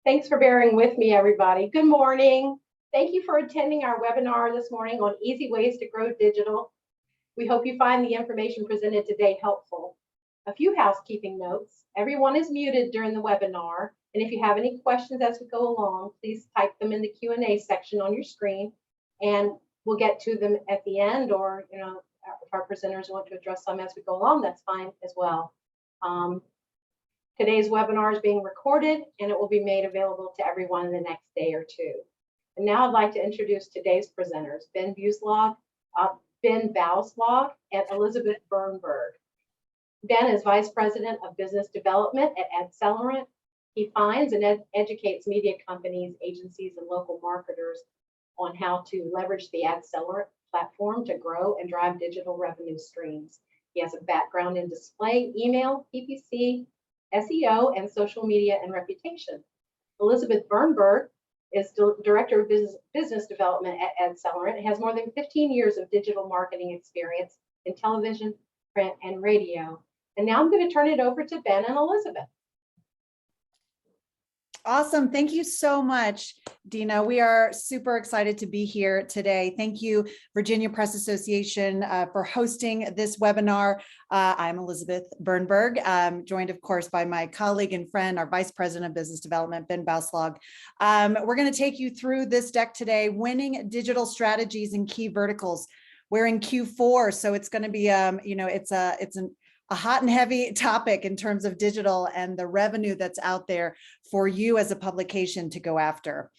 Thanks for bearing with me, everybody. Good morning. Thank you for attending our webinar this morning on easy ways to grow digital. We hope you find the information presented today helpful. A few housekeeping notes. Everyone is muted during the webinar, and if you have any questions as we go along, please type them in the Q&A section on your screen, and we'll get to them at the end, or if our presenters want to address them as we go along, that's fine as well. Today's webinar is being recorded and it will be made available to everyone in the next day or two. And now I'd like to introduce today's presenters, Ben Bauslog and Elizabeth Bernberg. Ben is Vice President of Business Development at Adcellerant. He finds and educates media companies, agencies, and local marketers on how to leverage the Adcellerant platform to grow and drive digital revenue streams. He has a background in display, email, PPC, SEO, and social media and reputation. Elizabeth Bernberg is Director of Business Development at Adcellerant and has more than 15 years of digital marketing experience in television, print, and radio. And now I'm going to turn it over to Ben and Elizabeth. Awesome. Thank you so much, Dina. We are super excited to be here today. Thank you, Virginia Press Association, for hosting this webinar. I'm Elizabeth Bernberg, joined, of course, by my colleague and friend, our Vice President of Business Development, Ben Bauslog. We're going to take you through this deck today, winning digital strategies in key verticals. We're in Q4, so it's going to be, it's a hot and heavy topic in terms of digital and the revenue that's out there for you as a publication to go after.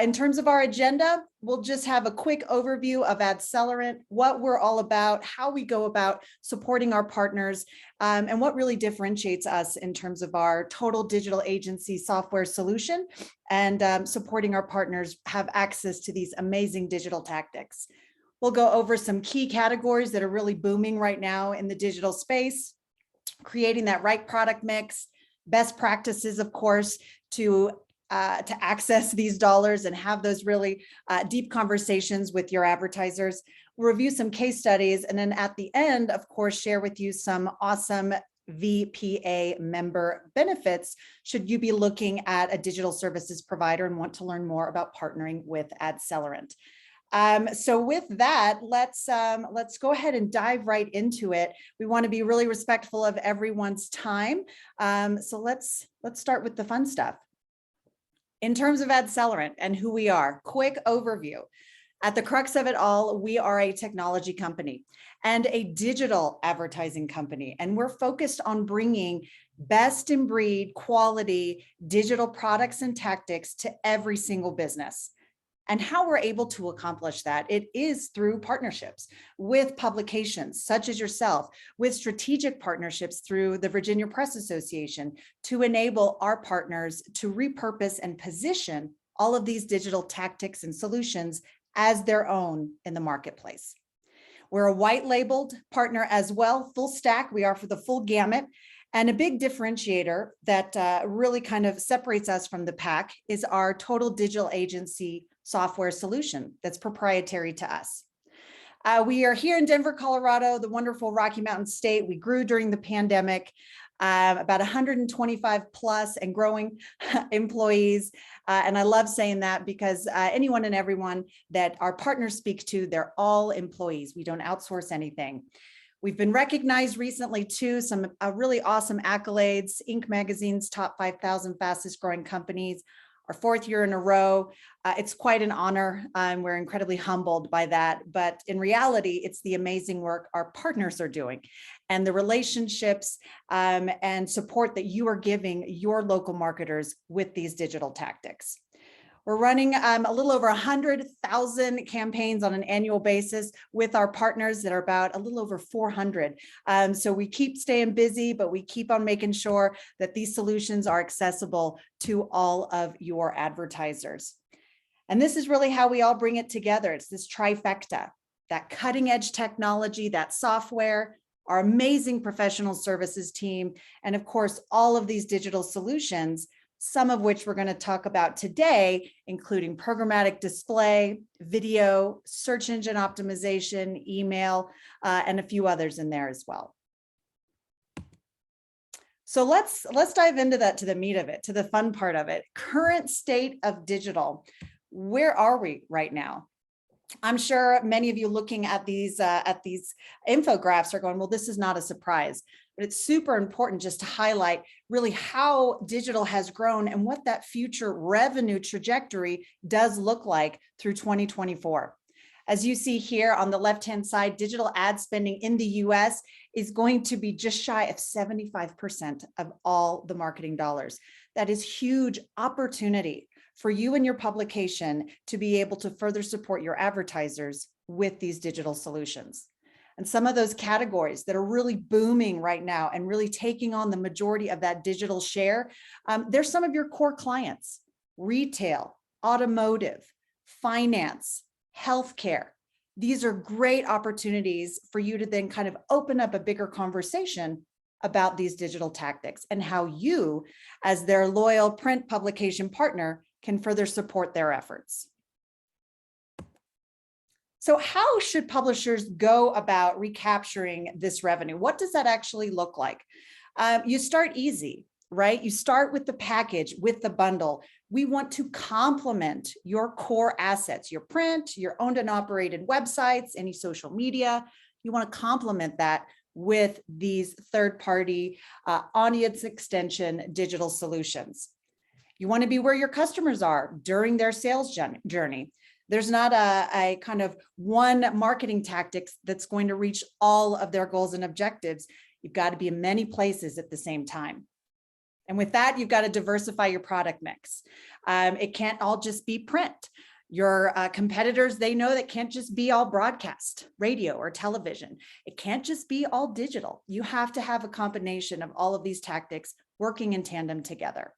In terms of our agenda, we'll just have a quick overview of Adcellerant, what we're all about, how we go about supporting our partners, and what really differentiates us in terms of our total digital agency software solution and supporting our partners have access to these amazing digital tactics. We'll go over some key categories that are really booming right now in the digital space, creating that right product mix, best practices, of course, to access these dollars and have those really deep conversations with your advertisers. We'll review some case studies, and then at the end, of course, share with you some awesome VPA member benefits should you be looking at a digital services provider and want to learn more about partnering with Adcellerant. So with that, let's go ahead and dive right into it. We want to be really respectful of everyone's time. So let's start with the fun stuff. In terms of Adcellerant and who we are, quick overview. At the crux of it all, we are a technology company and a digital advertising company, and we're focused on bringing best in breed quality digital products and tactics to every single business. And how we're able to accomplish that, it is through partnerships with publications such as yourself, with strategic partnerships through the Virginia Press Association to enable our partners to repurpose and position all of these digital tactics and solutions as their own in the marketplace. We're a white labeled partner as well, full stack. We offer the full gamut. And a big differentiator that really kind of separates us from the pack is our total digital agency software solution that's proprietary to us. We are here in Denver, Colorado, the wonderful Rocky Mountain State. We grew during the pandemic, about 125 plus and growing employees. And I love saying that because anyone and everyone that our partners speak to, they're all employees. We don't outsource anything. We've been recognized recently too, some really awesome accolades, Inc. Magazine's top 5,000 fastest growing companies, our 4th year in a row. It's quite an honor. We're incredibly humbled by that, but in reality, it's the amazing work our partners are doing and the relationships and support that you are giving your local marketers with these digital tactics. We're running a little over 100,000 campaigns on an annual basis with our partners that are about a little over 400. So we keep staying busy, but we keep on making sure that these solutions are accessible to all of your advertisers. And this is really how we all bring it together. It's this trifecta, that cutting edge technology, that software, our amazing professional services team, and of course, all of these digital solutions, some of which we're going to talk about today, including programmatic display, video, search engine optimization, email, and a few others in there as well. So let's dive into that, to the meat of it, to the fun part of it. Current state of digital. Where are we right now? I'm sure many of you looking at these infographics are going, well, this is not a surprise, but it's super important just to highlight really how digital has grown and what that future revenue trajectory does look like through 2024. As you see here on the left-hand side, digital ad spending in the US is going to be just shy of 75% of all the marketing dollars. That is huge opportunity for you and your publication to be able to further support your advertisers with these digital solutions. And some of those categories that are really booming right now and really taking on the majority of that digital share, they're some of your core clients: retail, automotive, finance, healthcare. These are great opportunities for you to then kind of open up a bigger conversation about these digital tactics and how you, as their loyal print publication partner, can further support their efforts. So how should publishers go about recapturing this revenue? What does that actually look like? You start easy, right? You start with the package, with the bundle. We want to complement your core assets, your print, your owned and operated websites, any social media. You want to complement that with these third-party audience extension digital solutions. You want to be where your customers are during their sales journey. There's not a kind of one marketing tactics that's going to reach all of their goals and objectives. You've got to be in many places at the same time. And with that, you've got to diversify your product mix. It can't all just be print. Your competitors, they know that can't just be all broadcast, radio or television. It can't just be all digital. You have to have a combination of all of these tactics working in tandem together.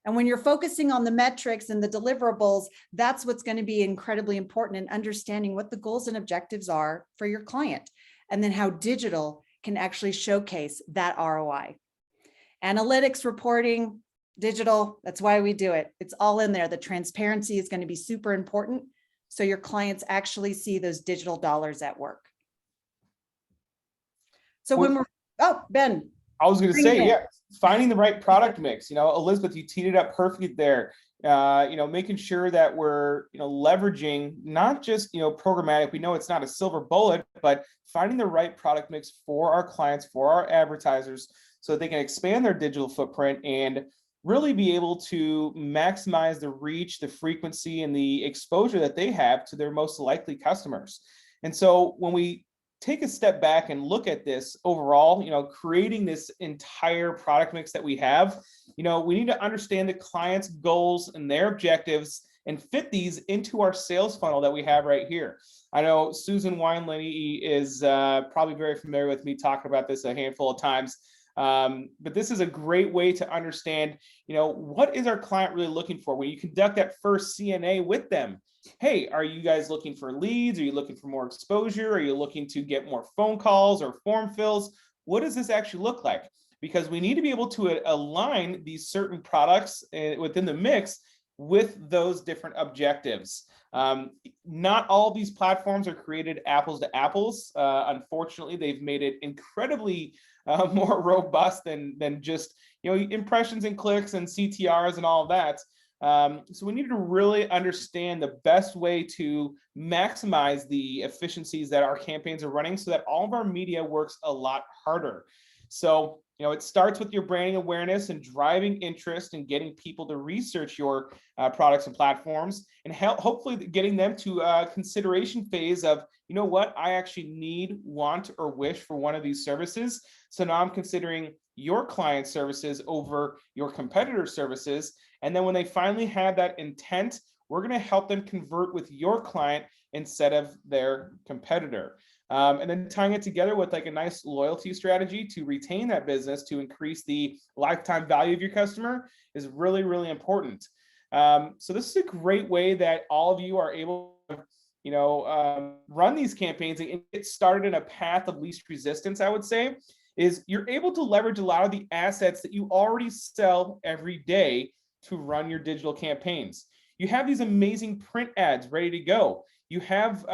And when you're focusing on the metrics and the deliverables, that's what's going to be incredibly important in understanding what the goals and objectives are for your client, and then how digital can actually showcase that ROI. Analytics, reporting, digital, that's why we do it. It's all in there. The transparency is going to be super important, so your clients actually see those digital dollars at work. So when we're, oh, Ben. I was going to say, yeah, finding the right product mix. Elizabeth, you teed it up perfectly there. Making sure that we're, leveraging not just, programmatic. We know it's not a silver bullet, but finding the right product mix for our clients, for our advertisers, so that they can expand their digital footprint and really be able to maximize the reach, the frequency, and the exposure that they have to their most likely customers. And so when we take a step back and look at this overall, creating this entire product mix that we have, we need to understand the client's goals and their objectives and fit these into our sales funnel that we have right here. I know Susan Weinley is probably very familiar with me talking about this a handful of times. But this is a great way to understand, what is our client really looking for when you conduct that first CNA with them. Hey, are you guys looking for leads? Are you looking for more exposure? Are you looking to get more phone calls or form fills? What does this actually look like? Because we need to be able to align these certain products within the mix with those different objectives. Not all of these platforms are created apples to apples. Unfortunately, they've made it incredibly more robust than just impressions and clicks and CTRs and all of that. So we need to really understand the best way to maximize the efficiencies that our campaigns are running so that all of our media works a lot harder. So, it starts with your branding awareness and driving interest and getting people to research your products and platforms, and hopefully getting them to a consideration phase of, what, I actually need, want, or wish for one of these services. So now I'm considering your client services over your competitor services. And then when they finally have that intent, we're going to help them convert with your client instead of their competitor. And then tying it together with like a nice loyalty strategy to retain that business, to increase the lifetime value of your customer, is really, really important. So this is a great way that all of you are able to, run these campaigns and get started in a path of least resistance, I would say, is you're able to leverage a lot of the assets that you already sell every day to run your digital campaigns. You have these amazing print ads ready to go. You have,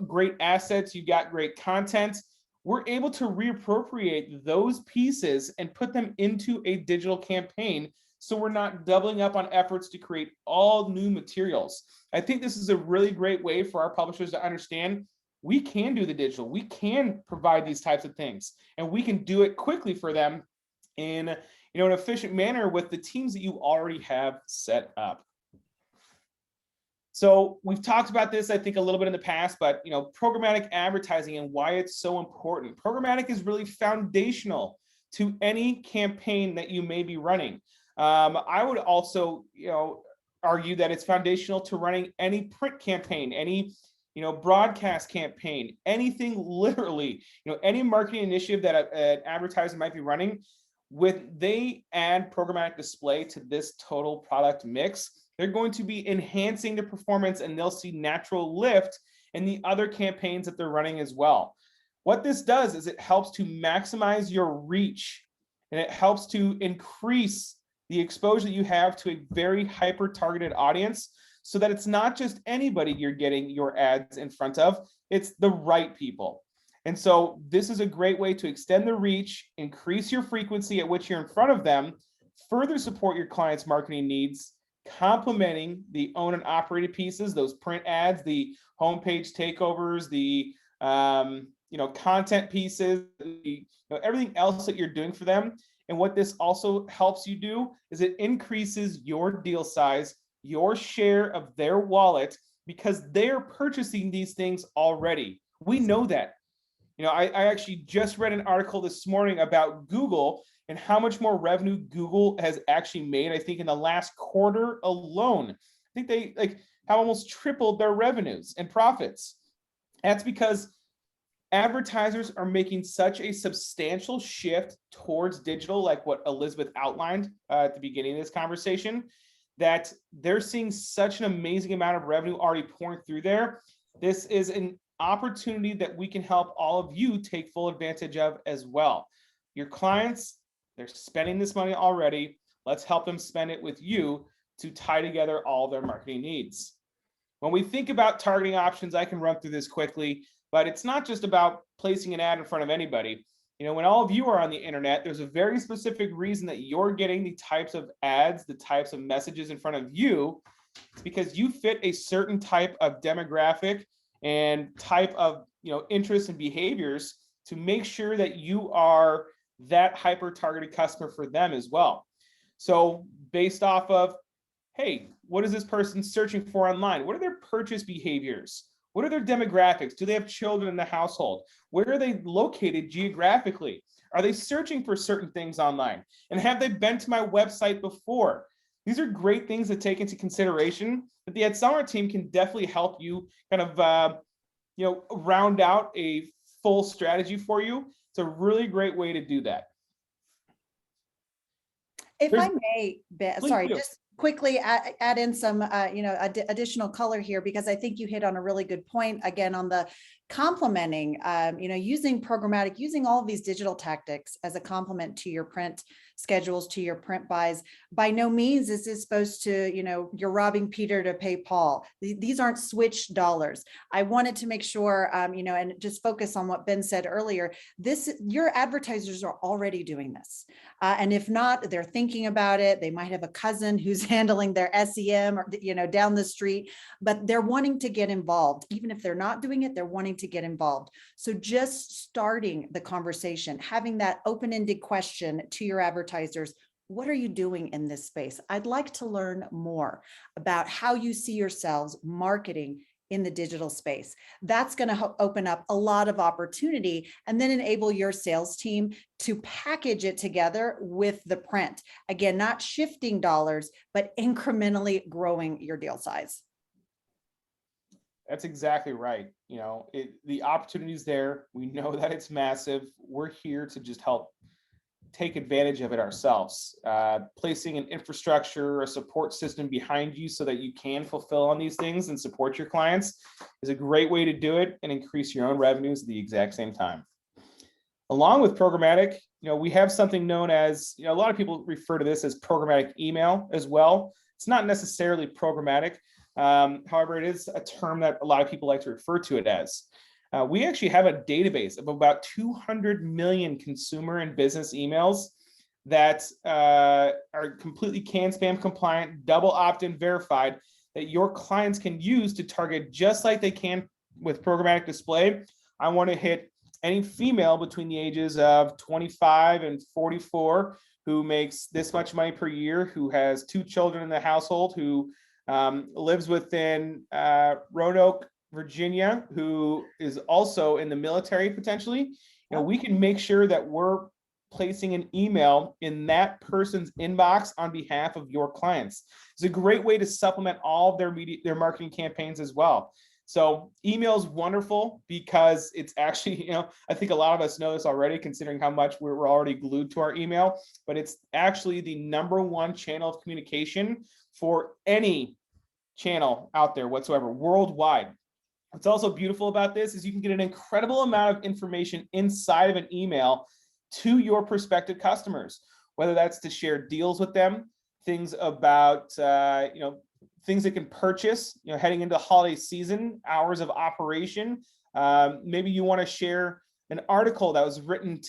great assets. You got great content. we're able to reappropriate those pieces and put them into a digital campaign. So we're not doubling up on efforts to create all new materials. I think this is a really great way for our publishers to understand we can do the digital, we can provide these types of things, and we can do it quickly for them in an efficient manner with the teams that you already have set up. So we've talked about this, I think, a little bit in the past, but programmatic advertising and why it's so important. Programmatic is really foundational to any campaign that you may be running. I would also, argue that it's foundational to running any print campaign, any broadcast campaign, anything literally, any marketing initiative that an advertiser might be running. With they add programmatic display to this total product mix, they're going to be enhancing the performance, and they'll see natural lift in the other campaigns that they're running as well. What this does is it helps to maximize your reach, and it helps to increase the exposure that you have to a very hyper targeted audience, so that it's not just anybody you're getting your ads in front of, it's the right people. And so this is a great way to extend the reach, increase your frequency at which you're in front of them, further support your clients' marketing needs, complementing the owned and operated pieces, those print ads, the homepage takeovers, the content pieces, everything else that you're doing for them. And what this also helps you do is it increases your deal size, your share of their wallet, because they're purchasing these things already. We know that. I actually just read an article this morning about Google and how much more revenue Google has actually made, I think, in the last quarter alone. I think they have almost tripled their revenues and profits. That's because advertisers are making such a substantial shift towards digital, like what Elizabeth outlined at the beginning of this conversation, that they're seeing such an amazing amount of revenue already pouring through there. This is an opportunity that we can help all of you take full advantage of as well. Your clients, they're spending this money already. Let's help them spend it with you to tie together all their marketing needs. When we think about targeting options, I can run through this quickly, but it's not just about placing an ad in front of anybody. When all of you are on the internet, there's a very specific reason that you're getting the types of ads, the types of messages in front of you. It's because you fit a certain type of demographic and type of interests and behaviors to make sure that you are that hyper targeted customer for them as well. So based off of, hey, what is this person searching for online? What are their purchase behaviors? What are their demographics? Do they have children in the household? Where are they located geographically? Are they searching for certain things online? And have they been to my website before? These are great things to take into consideration that the Accelerate team can definitely help you kind of, round out a full strategy for you. It's a really great way to do that. If I may, sorry, do. just quickly add in some, additional color here, because I think you hit on a really good point again on the complementing, using programmatic, using all of these digital tactics as a complement to your print schedules, to your print buys. By no means is this supposed to, you're robbing Peter to pay Paul. These aren't switch dollars. I wanted to make sure, and just focus on what Ben said earlier. Your advertisers are already doing this. And if not, they're thinking about it. They might have a cousin who's handling their SEM or, down the street, but they're wanting to get involved. Even if they're not doing it, they're wanting to get involved. So just starting the conversation, having that open-ended question to your advertisers, what are you doing in this space? I'd like to learn more about how you see yourselves marketing in the digital space. That's going to open up a lot of opportunity, and then enable your sales team to package it together with the print. Again, not shifting dollars, but incrementally growing your deal size. That's exactly right. The opportunity is there. We know that it's massive. We're here to just help take advantage of it ourselves. Placing an infrastructure, a support system behind you so that you can fulfill on these things and support your clients is a great way to do it and increase your own revenues at the exact same time. Along with programmatic, we have something known as, a lot of people refer to this as programmatic email as well. It's not necessarily programmatic. However, it is a term that a lot of people like to refer to it as. We actually have a database of about 200 million consumer and business emails that are completely can spam compliant, double opt-in verified, that your clients can use to target just like they can with programmatic display. I want to hit any female between the ages of 25 and 44 who makes this much money per year, who has 2 children in the household, who lives within Roanoke, Virginia, who is also in the military potentially. We can make sure that we're placing an email in that person's inbox on behalf of your clients. It's a great way to supplement all of their marketing campaigns as well. So email is wonderful because it's actually, I think a lot of us know this already, considering how much we're already glued to our email, but it's actually the #1 channel of communication for any channel out there whatsoever, worldwide. What's also beautiful about this is you can get an incredible amount of information inside of an email to your prospective customers, whether that's to share deals with them, things about, things they can purchase, heading into the holiday season, hours of operation. Maybe you want to share an article that was written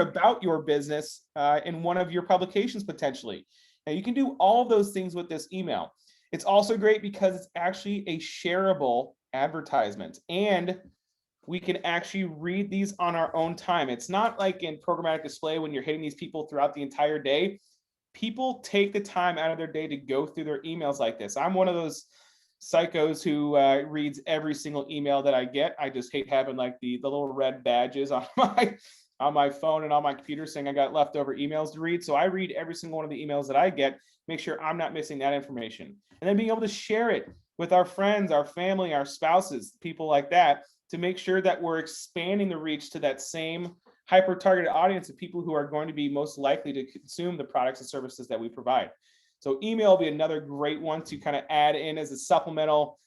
about your business in one of your publications potentially. Now you can do all of those things with this email. It's also great because it's actually a shareable advertisement, and we can actually read these on our own time. It's not like in programmatic display when you're hitting these people throughout the entire day. People take the time out of their day to go through their emails like this. I'm one of those psychos who reads every single email that I get. I just hate having like the little red badges on my phone and on my computer saying I got leftover emails to read. So I read every single one of the emails that I get, make sure I'm not missing that information. And then being able to share it with our friends, our family, our spouses, people like that, to make sure that we're expanding the reach to that same hyper-targeted audience of people who are going to be most likely to consume the products and services that we provide. So email will be another great one to kind of add in as a supplemental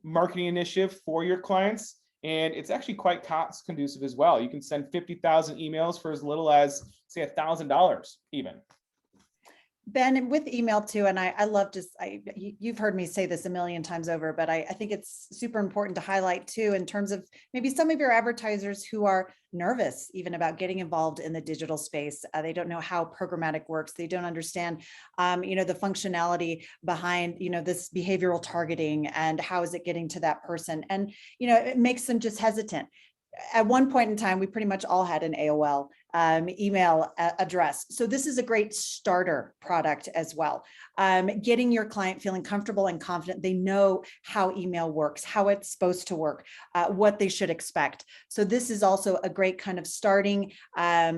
marketing initiative for your clients. And it's actually quite cost conducive as well. You can send 50,000 emails for as little as, say, $1,000 even. Ben, with email too, and I love you've heard me say this a million times over, but I think it's super important to highlight too, in terms of maybe some of your advertisers who are nervous even about getting involved in the digital space. They don't know how programmatic works. They don't understand, the functionality behind, this behavioral targeting and how is it getting to that person. And, it makes them just hesitant. At one point in time, we pretty much all had an AOL email address. So this is a great starter product as well. Getting your client feeling comfortable and confident. They know how email works, how it's supposed to work, what they should expect. So this is also a great kind of starting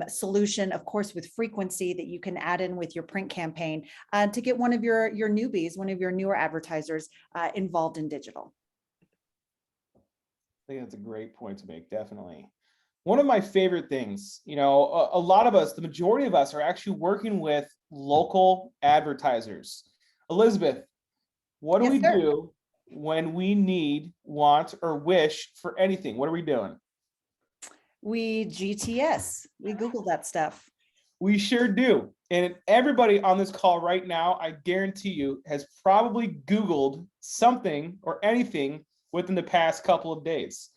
solution, of course, with frequency that you can add in with your print campaign to get one of your newbies, one of your newer advertisers involved in digital. I think that's a great point to make, definitely. One of my favorite things, a lot of us, the majority of us are actually working with local advertisers. Elizabeth, what do we do when we need, want, or wish for anything? What are we doing? We GTS, we Google that stuff. We sure do. And everybody on this call right now, I guarantee you, has probably Googled something or anything within the past couple of days.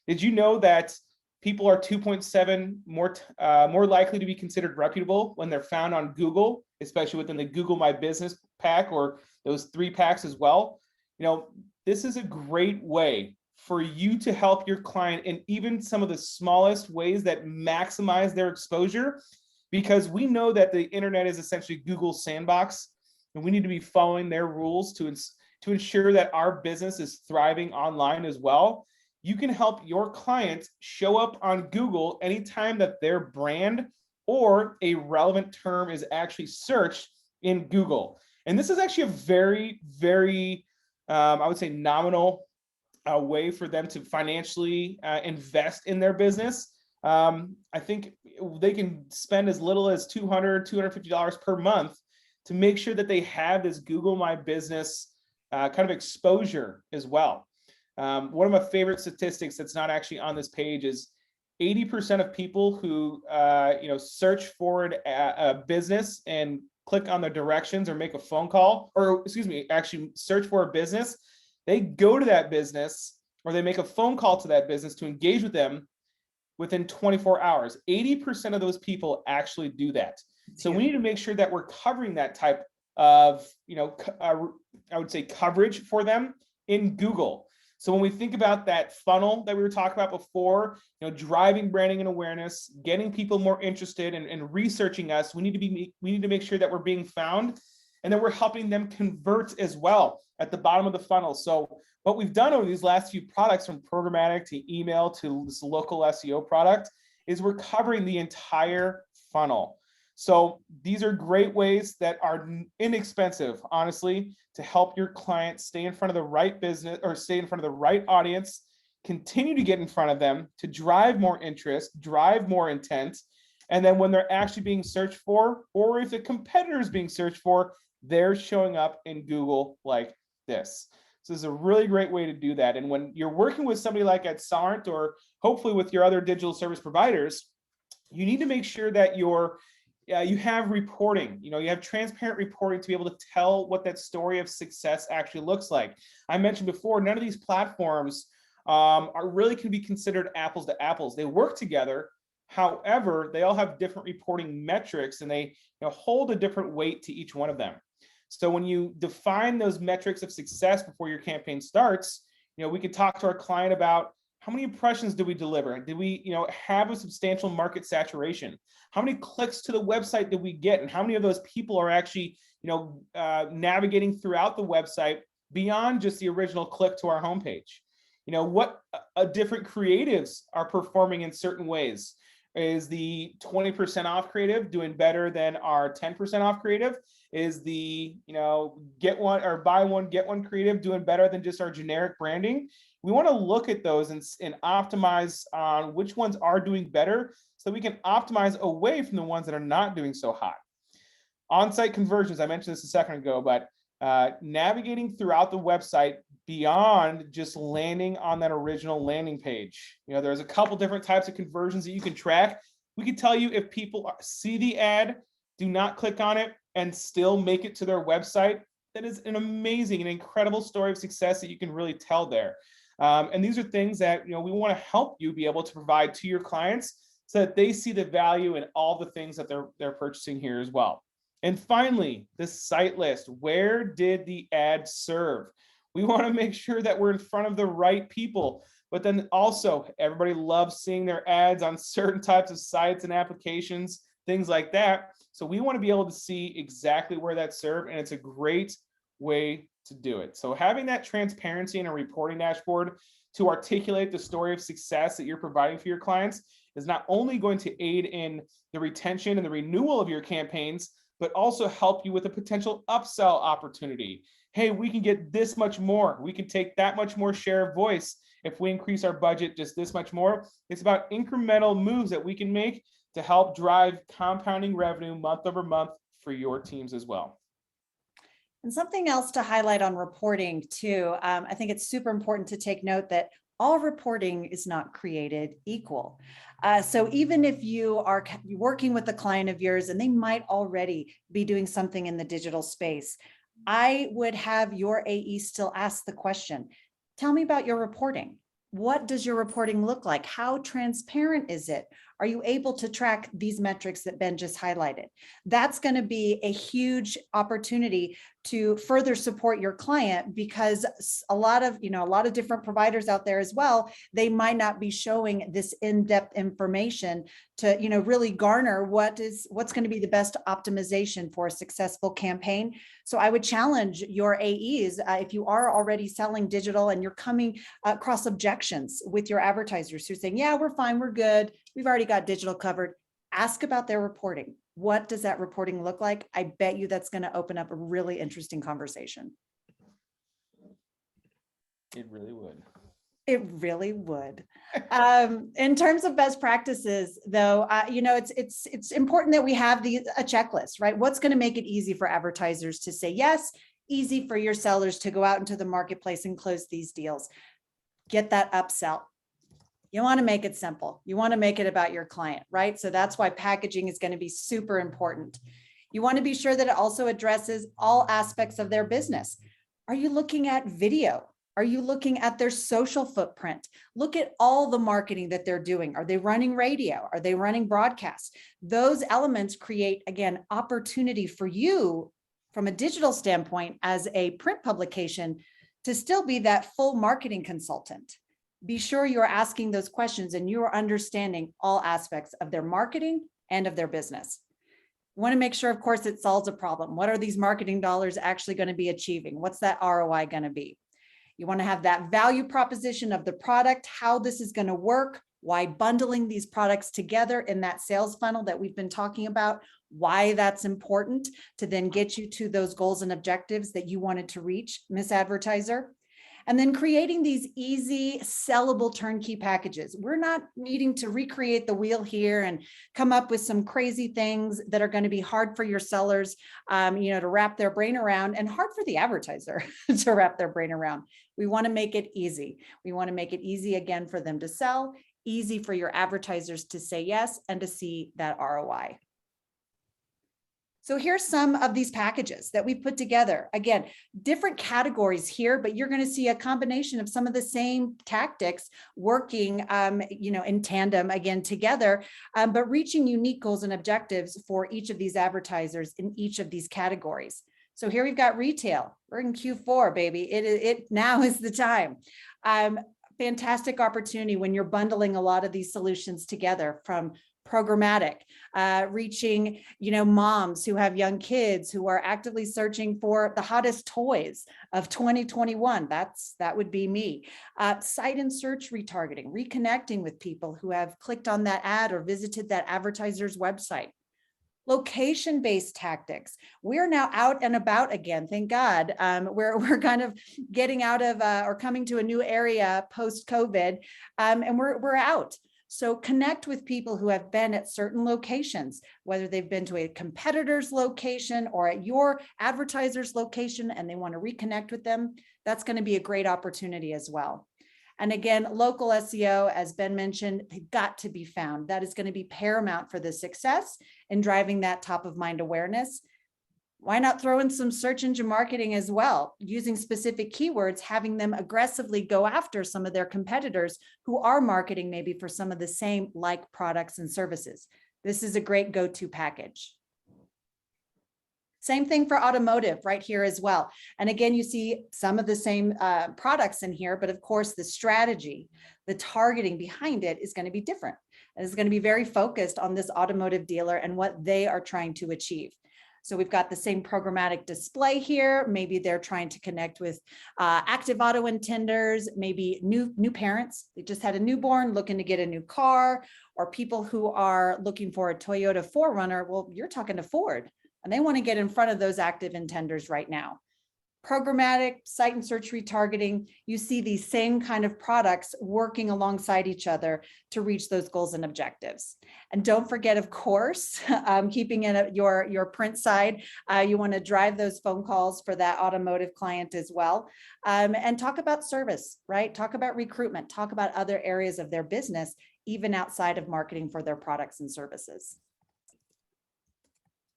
Did you know that people are 2.7 more likely to be considered reputable when they're found on Google, especially within the Google My Business pack or those 3 packs as well? This is a great way for you to help your client in even some of the smallest ways that maximize their exposure, because we know that the internet is essentially Google's sandbox, and we need to be following their rules to ensure that our business is thriving online as well. You can help your clients show up on Google anytime that their brand or a relevant term is actually searched in Google. And this is actually a very, very, I would say, nominal way for them to financially invest in their business. I think they can spend as little as $200, $250 per month to make sure that they have this Google My Business kind of exposure as well. One of my favorite statistics that's not actually on this page is 80% of people who search for a business and click on the directions or make a phone call, or actually search for a business, they go to that business or they make a phone call to that business to engage with them within 24 hours. 80% of those people actually do that. So we need to make sure that we're covering that type of, I would say coverage for them in Google. So when we think about that funnel that we were talking about before, driving branding and awareness, getting people more interested and researching us, we need to make sure that we're being found and that we're helping them convert as well at the bottom of the funnel. So what we've done over these last few products, from programmatic to email to this local SEO product, is we're covering the entire funnel. So these are great ways that are inexpensive, honestly, to help your clients stay in front of the right business or stay in front of the right audience, continue to get in front of them to drive more interest, drive more intent. And then when they're actually being searched for, or if a competitor is being searched for, they're showing up in Google like this. So this is a really great way to do that. And when you're working with somebody like Accelerant, or hopefully with your other digital service providers, you need to make sure that you have reporting, you have transparent reporting to be able to tell what that story of success actually looks like. I mentioned before, none of these platforms are really can be considered apples to apples. They work together. However, they all have different reporting metrics, and they hold a different weight to each one of them. So when you define those metrics of success before your campaign starts, we could talk to our client about how many impressions did we deliver? Did we, have a substantial market saturation? How many clicks to the website did we get? And how many of those people are actually, navigating throughout the website beyond just the original click to our homepage? What different creatives are performing in certain ways? Is the 20% off creative doing better than our 10% off creative? Is the, get one or buy one, get one creative doing better than just our generic branding? We want to look at those and optimize on which ones are doing better, so we can optimize away from the ones that are not doing so hot. On-site conversions, I mentioned this a second ago, but navigating throughout the website beyond just landing on that original landing page. There's a couple different types of conversions that you can track. We can tell you if people see the ad, do not click on it, and still make it to their website. That is an amazing and incredible story of success that you can really tell there. And these are things that we want to help you be able to provide to your clients, so that they see the value in all the things that they're purchasing here as well. And finally, the site list. Where did the ad serve? We want to make sure that we're in front of the right people, but then also everybody loves seeing their ads on certain types of sites and applications, things like that. So we want to be able to see exactly where that served, and it's a great way to do it. So having that transparency in a reporting dashboard to articulate the story of success that you're providing for your clients is not only going to aid in the retention and the renewal of your campaigns, but also help you with a potential upsell opportunity. Hey, we can get this much more. We can take that much more share of voice if we increase our budget just this much more. It's about incremental moves that we can make to help drive compounding revenue month over month for your teams as well. And something else to highlight on reporting too, I think it's super important to take note that all reporting is not created equal. So even if you are working with a client of yours and they might already be doing something in the digital space, I would have your AE still ask the question, tell me about your reporting. What does your reporting look like? How transparent is it? Are you able to track these metrics that Ben just highlighted? That's going to be a huge opportunity to further support your client, because a lot of different providers out there as well, they might not be showing this in-depth information to, really garner what's going to be the best optimization for a successful campaign. So I would challenge your AEs, if you are already selling digital and you're coming across objections with your advertisers who are saying, yeah, we're fine, we're good, we've already got digital covered, ask about their reporting. What does that reporting look like? I bet you that's going to open up a really interesting conversation. It really would. It really would. In terms of best practices, though, it's important that we have a checklist, right? What's going to make it easy for advertisers to say yes, easy for your sellers to go out into the marketplace and close these deals. Get that upsell. You want to make it simple. You want to make it about your client, right? So that's why packaging is going to be super important. You want to be sure that it also addresses all aspects of their business. Are you looking at video? Are you looking at their social footprint? Look at all the marketing that they're doing. Are they running radio? Are they running broadcast? Those elements create, again, opportunity for you from a digital standpoint as a print publication to still be that full marketing consultant. Be sure you're asking those questions and you are understanding all aspects of their marketing and of their business. You want to make sure, of course, it solves a problem. What are these marketing dollars actually going to be achieving? What's that ROI going to be? You want to have that value proposition of the product, how this is going to work, why bundling these products together in that sales funnel that we've been talking about, why that's important to then get you to those goals and objectives that you wanted to reach, Miss Advertiser. And then creating these easy sellable turnkey packages. We're not needing to recreate the wheel here and come up with some crazy things that are going to be hard for your sellers, to wrap their brain around, and hard for the advertiser to wrap their brain around. We want to make it easy. We want to make it easy again for them to sell, easy for your advertisers to say yes and to see that ROI. So here's some of these packages that we put together. Again, different categories here, but you're going to see a combination of some of the same tactics working, in tandem again together, but reaching unique goals and objectives for each of these advertisers in each of these categories. So here we've got retail. We're in Q4, baby. It now is the time. Fantastic opportunity when you're bundling a lot of these solutions together, from programmatic, reaching, moms who have young kids who are actively searching for the hottest toys of 2021. That would be me. Site and search retargeting, reconnecting with people who have clicked on that ad or visited that advertiser's website. Location-based tactics. We're now out and about again, thank God. We're kind of getting out of or coming to a new area post-COVID, and we're out. So connect with people who have been at certain locations, whether they've been to a competitor's location or at your advertiser's location, and they want to reconnect with them. That's going to be a great opportunity as well. And again, local SEO, as Ben mentioned, they've got to be found. That is going to be paramount for the success in driving that top of mind awareness. Why not throw in some search engine marketing as well, using specific keywords, having them aggressively go after some of their competitors who are marketing maybe for some of the same like products and services. This is a great go-to package. Same thing for automotive right here as well. And again, you see some of the same products in here, but of course the strategy, the targeting behind it is going to be different. It's going to be very focused on this automotive dealer and what they are trying to achieve. So we've got the same programmatic display here. Maybe they're trying to connect with active auto intenders, maybe new parents. They just had a newborn looking to get a new car, or people who are looking for a Toyota 4Runner. Well, you're talking to Ford, and they want to get in front of those active intenders right now. Programmatic, site and search retargeting, you see these same kind of products working alongside each other to reach those goals and objectives. And don't forget, of course, keeping in your print side, you want to drive those phone calls for that automotive client as well. And talk about service, right? Talk about recruitment, talk about other areas of their business, even outside of marketing for their products and services.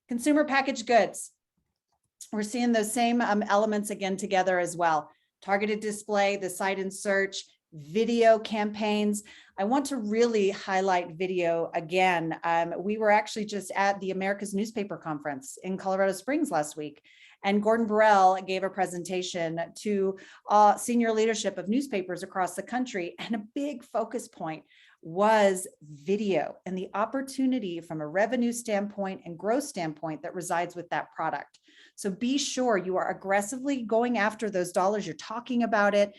Consumer packaged goods. We're seeing those same elements again together as well. Targeted display, the site and search, video campaigns. I want to really highlight video again. We were actually just at the America's Newspaper Conference in Colorado Springs last week, and Gordon Burrell gave a presentation to senior leadership of newspapers across the country, and a big focus point was video and the opportunity from a revenue standpoint and growth standpoint that resides with that product. So be sure you are aggressively going after those dollars. You're talking about it.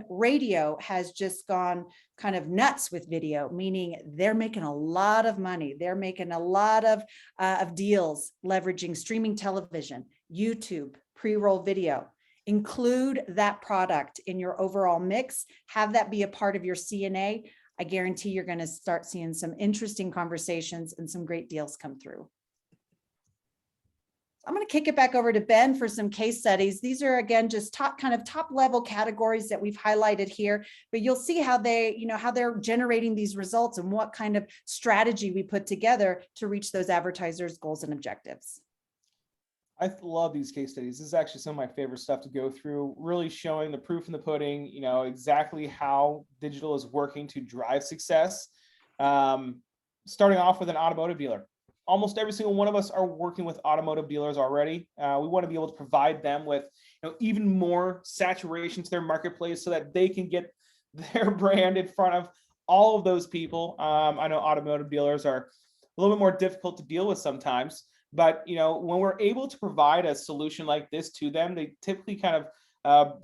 Radio has just gone kind of nuts with video, meaning they're making a lot of money. They're making a lot of deals leveraging streaming television, YouTube, pre-roll video. Include that product in your overall mix. Have that be a part of your CNA. I guarantee you're going to start seeing some interesting conversations and some great deals come through. I'm going to kick it back over to Ben for some case studies. These are, again, just top level categories that we've highlighted here, but you'll see how they're generating these results and what kind of strategy we put together to reach those advertisers' goals and objectives. I love these case studies. This is actually some of my favorite stuff to go through, really showing the proof in the pudding, exactly how digital is working to drive success. Starting off with an automotive dealer. Almost every single one of us are working with automotive dealers already. We want to be able to provide them with even more saturation to their marketplace so that they can get their brand in front of all of those people. I know automotive dealers are a little bit more difficult to deal with sometimes, but when we're able to provide a solution like this to them, they typically kind of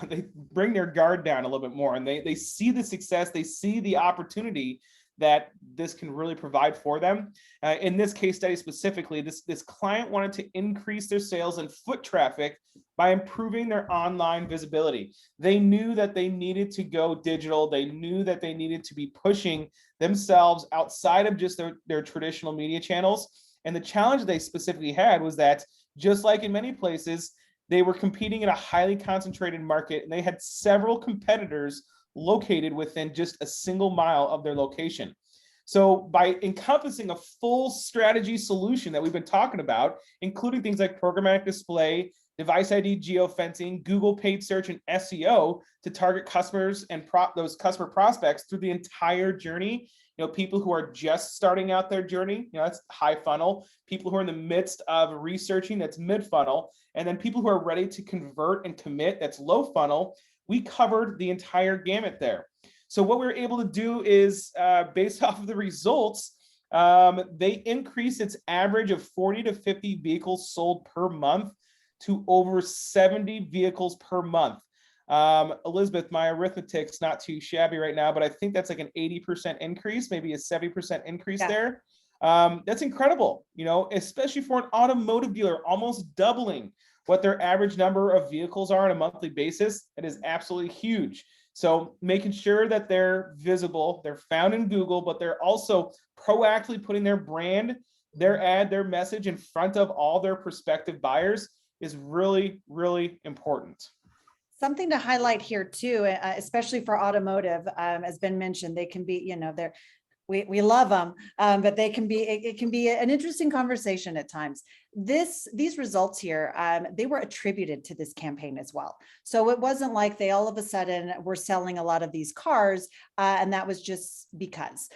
they bring their guard down a little bit more, and they see the success, they see the opportunity that this can really provide for them. In this case study specifically, this client wanted to increase their sales and foot traffic by improving their online visibility. They knew that they needed to go digital. They knew that they needed to be pushing themselves outside of just their traditional media channels. And the challenge they specifically had was that, just like in many places, they were competing in a highly concentrated market, and they had several competitors located within just a single mile of their location. So by encompassing a full strategy solution that we've been talking about, including things like programmatic display, device ID geofencing, Google paid search, and SEO to target customers and those customer prospects through the entire journey. People who are just starting out their journey, that's high funnel. People who are in the midst of researching, that's mid funnel. And then people who are ready to convert and commit, that's low funnel. We covered the entire gamut there. So what we were able to do is, based off of the results, they increased its average of 40 to 50 vehicles sold per month to over 70 vehicles per month. Elizabeth, my arithmetic's not too shabby right now, but I think that's like an 80% increase, maybe a 70% increase there. That's incredible, especially for an automotive dealer, almost doubling what their average number of vehicles are on a monthly basis. It is absolutely huge. So making sure that they're visible, they're found in Google, but they're also proactively putting their brand, their ad, their message in front of all their prospective buyers is really, really important. Something to highlight here too, especially for automotive, as Ben mentioned, they can be, we love them, but they can be, it can be an interesting conversation at times. These results here, they were attributed to this campaign as well. So it wasn't like they all of a sudden were selling a lot of these cars and that was just because,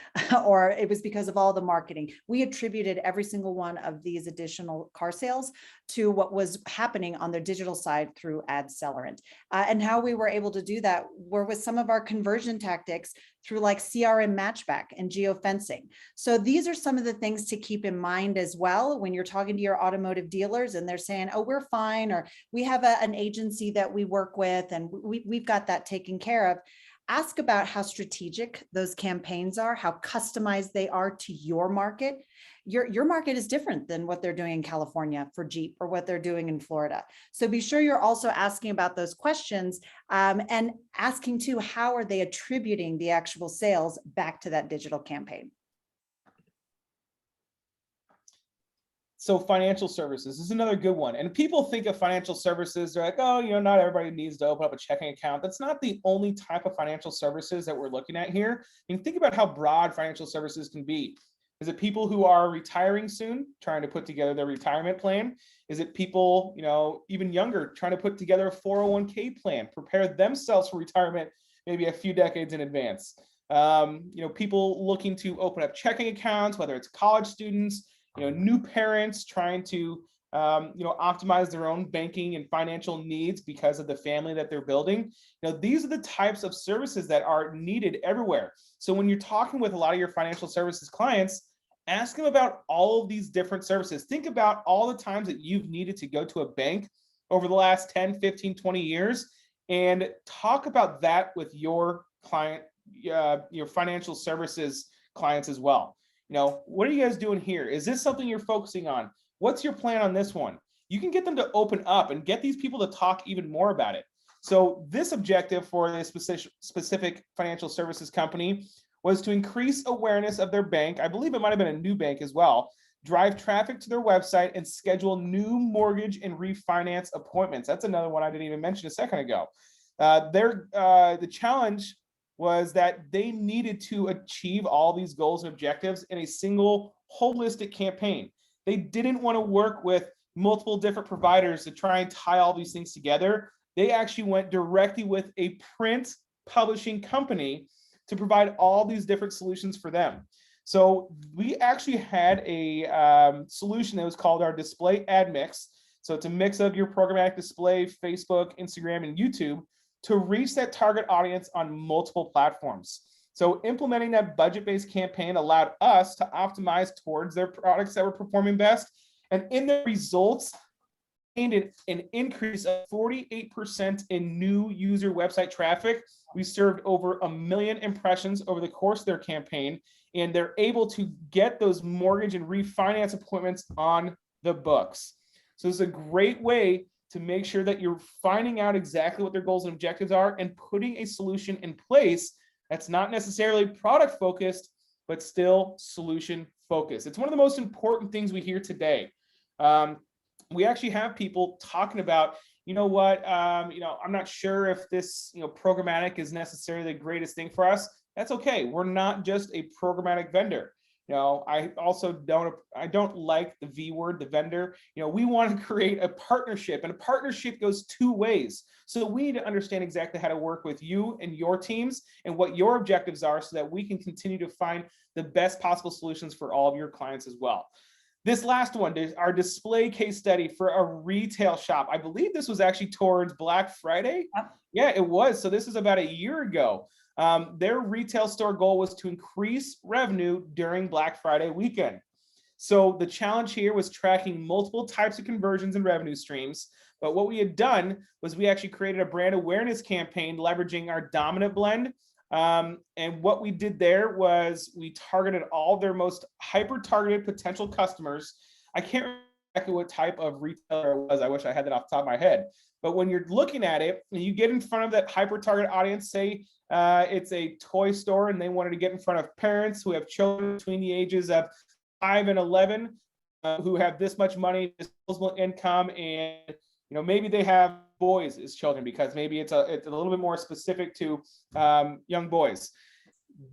or it was because of all the marketing. We attributed every single one of these additional car sales to what was happening on their digital side through advertisers. And how we were able to do that were with some of our conversion tactics through like CRM matchback and geofencing. So these are some of the things to keep in mind as well when you're talking to your automotive dealers and they're saying, oh, we're fine, or we have an agency that we work with and we've got that taken care of. Ask about how strategic those campaigns are, how customized they are to your market. Your market is different than what they're doing in California for Jeep or what they're doing in Florida. So be sure you're also asking about those questions and asking too, how are they attributing the actual sales back to that digital campaign? So financial services is another good one. And people think of financial services, they're like, oh, not everybody needs to open up a checking account. That's not the only type of financial services that we're looking at here. Think about how broad financial services can be. Is it people who are retiring soon, trying to put together their retirement plan? Is it people, even younger, trying to put together a 401k plan, prepare themselves for retirement maybe a few decades in advance? People looking to open up checking accounts, whether it's college students, new parents trying to, optimize their own banking and financial needs because of the family that they're building. These are the types of services that are needed everywhere. So when you're talking with a lot of your financial services clients, ask them about all of these different services. Think about all the times that you've needed to go to a bank over the last 10, 15, 20 years, and talk about that with your client, your financial services clients as well. What are you guys doing here? Is this something you're focusing on? What's your plan on this one? You can get them to open up and get these people to talk even more about it. So this objective for this specific financial services company was to increase awareness of their bank. I believe it might have been a new bank as well. Drive traffic to their website and schedule new mortgage and refinance appointments. That's another one I didn't even mention a second ago. The challenge was that they needed to achieve all these goals and objectives in a single holistic campaign. They didn't want to work with multiple different providers to try and tie all these things together. They actually went directly with a print publishing company to provide all these different solutions for them. So we actually had a solution that was called our display ad mix. So it's a mix of your programmatic display, Facebook, Instagram, and YouTube to reach that target audience on multiple platforms. So implementing that budget-based campaign allowed us to optimize towards their products that were performing best. And in the results, an increase of 48% in new user website traffic. We served over 1 million impressions over the course of their campaign, and they're able to get those mortgage and refinance appointments on the books. So it's a great way to make sure that you're finding out exactly what their goals and objectives are and putting a solution in place that's not necessarily product focused, but still solution focused. It's one of the most important things we hear today. We actually have people talking about, you know what, I'm not sure if this, programmatic is necessarily the greatest thing for us. That's okay. We're not just a programmatic vendor. I also don't like the V word, the vendor. We want to create a partnership, and a partnership goes two ways. So we need to understand exactly how to work with you and your teams and what your objectives are so that we can continue to find the best possible solutions for all of your clients as well. This last one is our display case study for a retail shop. I believe this was actually towards Black Friday. Yep. Yeah, it was. So this is about a year ago. Their retail store goal was to increase revenue during Black Friday weekend. So the challenge here was tracking multiple types of conversions and revenue streams. But what we had done was we actually created a brand awareness campaign leveraging our dominant blend. And what we did there was we targeted all their most hyper-targeted potential customers. I can't remember exactly what type of retailer it was. I wish I had that off the top of my head. But when you're looking at it and you get in front of that hyper-target audience, say it's a toy store and they wanted to get in front of parents who have children between the ages of 5 and 11 who have this much money, disposable income, and maybe they have boys as children because maybe it's a little bit more specific to young boys.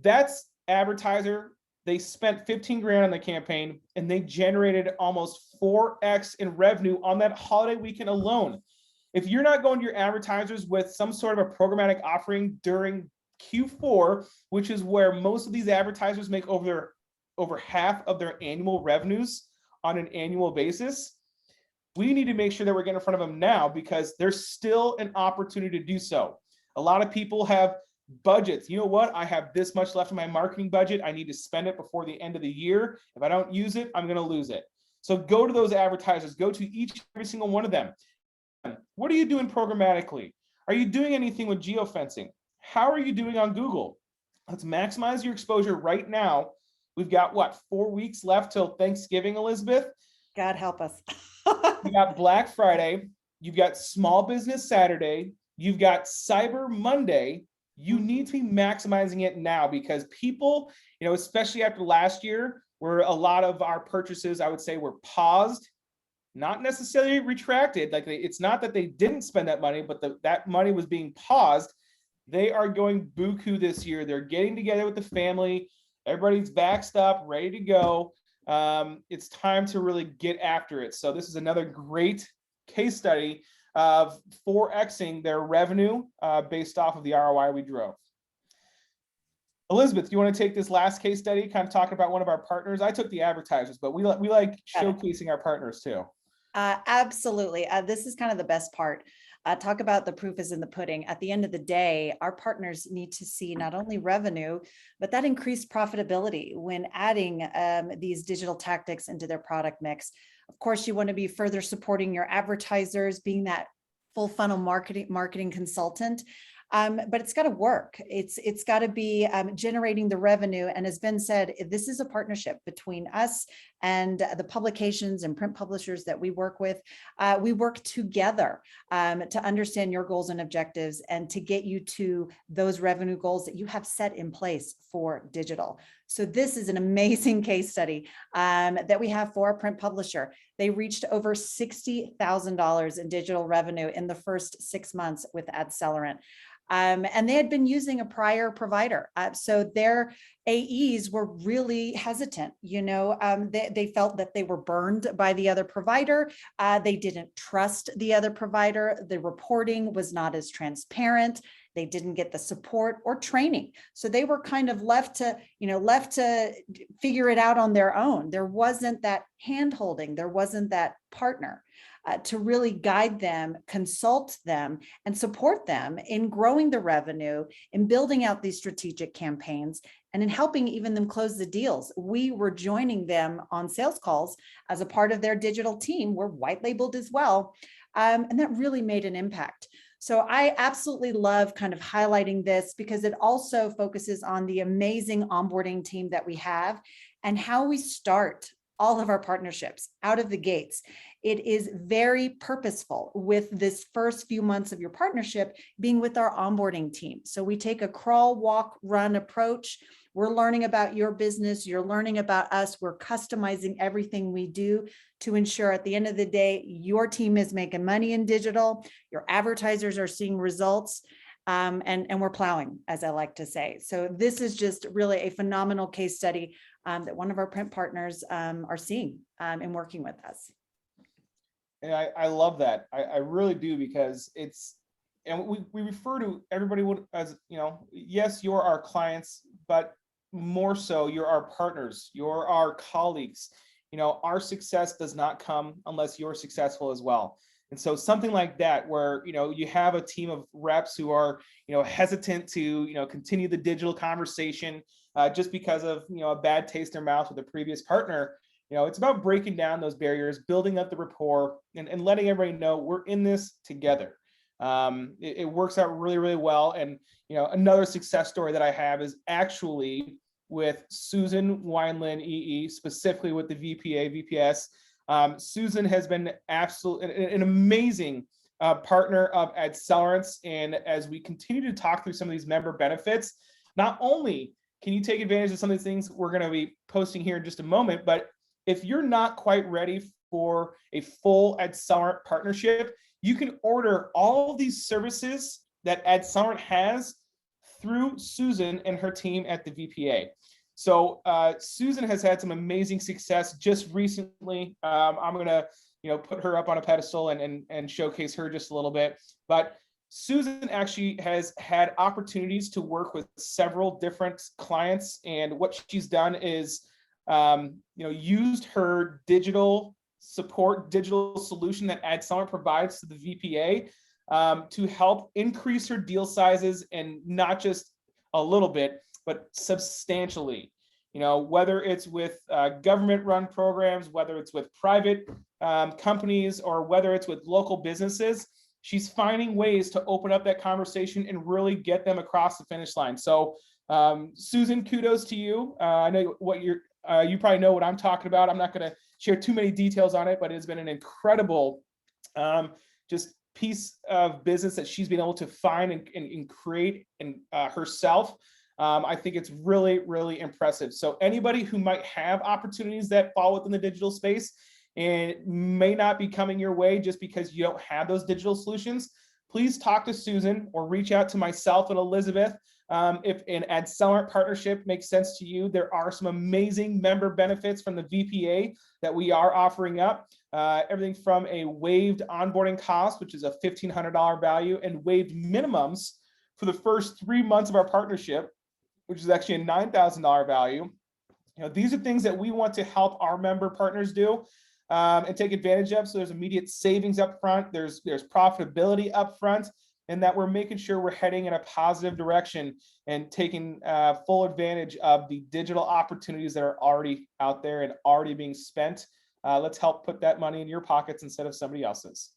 That's advertiser. They spent 15 grand on the campaign and they generated almost 4x in revenue on that holiday weekend alone. If you're not going to your advertisers with some sort of a programmatic offering during Q4, which is where most of these advertisers make over half of their annual revenues on an annual basis, we need to make sure that we're getting in front of them now because there's still an opportunity to do so. A lot of people have budgets. You know what? I have this much left in my marketing budget. I need to spend it before the end of the year. If I don't use it, I'm going to lose it. So go to those advertisers, go to every single one of them. What are you doing programmatically? Are you doing anything with geofencing? How are you doing on Google? Let's maximize your exposure right now. We've got 4 weeks left till Thanksgiving, Elizabeth. God help us. You got Black Friday, you've got Small Business Saturday, you've got Cyber Monday. You need to be maximizing it now because people, especially after last year, where a lot of our purchases, I would say, were paused, not necessarily retracted. Like it's not that they didn't spend that money, but that money was being paused. They are going buku this year. They're getting together with the family. Everybody's vaxxed up, ready to go. It's time to really get after it. So this is another great case study of 4xing their revenue based off of the ROI we drove. Elizabeth, do you want to take this last case study, kind of talking about one of our partners? I took the advertisers, but we like showcasing our partners too. Absolutely. This is kind of the best part. Talk about the proof is in the pudding. At the end of the day, our partners need to see not only revenue, but that increased profitability when adding these digital tactics into their product mix. Of course, you want to be further supporting your advertisers, being that full funnel marketing consultant. But it's got to work. It's got to be generating the revenue. And as Ben said, this is a partnership between us and the publications and print publishers that we work with. We work together to understand your goals and objectives and to get you to those revenue goals that you have set in place for digital. So this is an amazing case study that we have for a print publisher. They reached over $60,000 in digital revenue in the first 6 months with AdCellerant. And they had been using a prior provider. So their AEs were really hesitant. They felt that they were burned by the other provider. They didn't trust the other provider. The reporting was not as transparent. They didn't get the support or training. So they were kind of left to figure it out on their own. There wasn't that hand-holding. There wasn't that partner to really guide them, consult them, and support them in growing the revenue, in building out these strategic campaigns, and in helping even them close the deals. We were joining them on sales calls as a part of their digital team. We're white labeled as well. And that really made an impact. So I absolutely love kind of highlighting this because it also focuses on the amazing onboarding team that we have and how we start all of our partnerships out of the gates. It is very purposeful with this first few months of your partnership being with our onboarding team. So we take a crawl, walk, run approach. We're learning about your business. You're learning about us. We're customizing everything we do to ensure at the end of the day, your team is making money in digital, your advertisers are seeing results, and we're plowing, as I like to say. So this is just really a phenomenal case study that one of our print partners are seeing and working with us. And I love that. I really do, because and we refer to everybody as, yes, you're our clients, but more so, you're our partners, you're our colleagues. Our success does not come unless you're successful as well. And so something like that, where, you have a team of reps who are, hesitant to, continue the digital conversation just because of, a bad taste in their mouth with a previous partner. It's about breaking down those barriers, building up the rapport, and letting everybody know we're in this together. It works out really, really well. And, another success story that I have is actually with Susan Wineland EE, specifically with the VPS. Susan has been an amazing partner of Adcellerants. And as we continue to talk through some of these member benefits, not only can you take advantage of some of these things we're going to be posting here in just a moment, but if you're not quite ready for a full Adcellerant partnership, you can order all of these services that Adcellerant has through Susan and her team at the VPA. So Susan has had some amazing success just recently. I'm going to, put her up on a pedestal and showcase her just a little bit. But Susan actually has had opportunities to work with several different clients, and what she's done is, used her digital solution that Adcellerant provides to the VPA to help increase her deal sizes, and not just a little bit, but substantially. Whether it's with government-run programs, whether it's with private companies, or whether it's with local businesses, she's finding ways to open up that conversation and really get them across the finish line. So, Susan, kudos to you. I know what you probably know what I'm talking about. I'm not going to share too many details on it, but it's been an incredible just piece of business that she's been able to find and create herself. I think it's really, really impressive. So anybody who might have opportunities that fall within the digital space and may not be coming your way just because you don't have those digital solutions, please talk to Susan or reach out to myself and Elizabeth. If an Adcellerant partnership makes sense to you, there are some amazing member benefits from the VPA that we are offering up. Everything from a waived onboarding cost, which is a $1,500 value, and waived minimums for the first 3 months of our partnership, which is actually a $9,000 value. These are things that we want to help our member partners do and take advantage of. So there's immediate savings up front, there's profitability up front, and that we're making sure we're heading in a positive direction and taking full advantage of the digital opportunities that are already out there and already being spent. Let's help put that money in your pockets instead of somebody else's.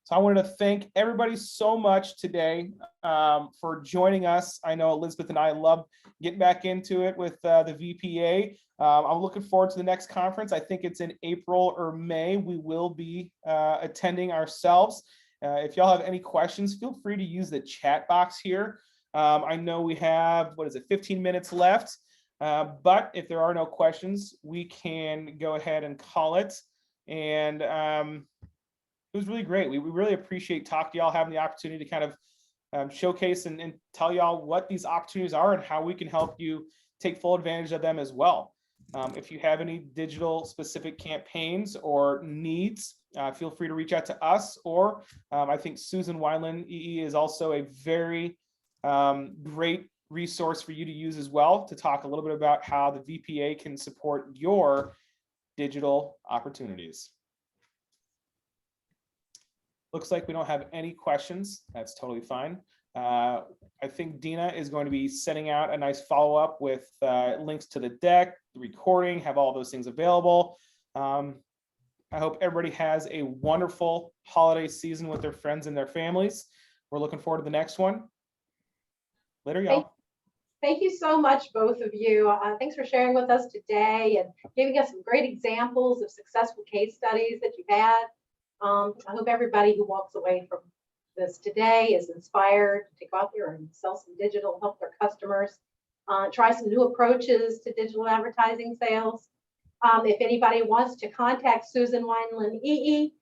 So I wanted to thank everybody so much today for joining us. I know Elizabeth and I love getting back into it with the VPA. I'm looking forward to the next conference. I think it's in April or May. We will be attending ourselves. If y'all have any questions, feel free to use the chat box here. I know we have, 15 minutes left. But if there are no questions, we can go ahead and call it. And It was really great. We really appreciate talking to y'all, having the opportunity to kind of showcase and tell y'all what these opportunities are and how we can help you take full advantage of them as well. If you have any digital specific campaigns or needs, feel free to reach out to us, or I think Susan Wineland EE is also a very great resource for you to use as well, to talk a little bit about how the VPA can support your digital opportunities. Looks like we don't have any questions. That's totally fine. I think Dina is going to be sending out a nice follow-up with links to the deck, the recording, have all those things available. I hope everybody has a wonderful holiday season with their friends and their families. We're looking forward to the next one. Later, y'all. Thank you so much, both of you. Thanks for sharing with us today and giving us some great examples of successful case studies that you've had. I hope everybody who walks away from this today is inspired to go out there and sell some digital, help their customers, try some new approaches to digital advertising sales. If anybody wants to contact Susan Wineland EE,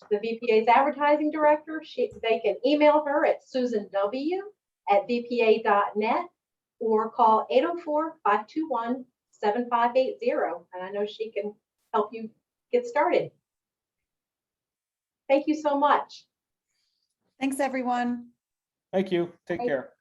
the VPA's advertising director, they can email her at susanw@vpa.net or call 804-521-7580. And I know she can help you get started. Thank you so much. Thanks, everyone. Thank you. Take care.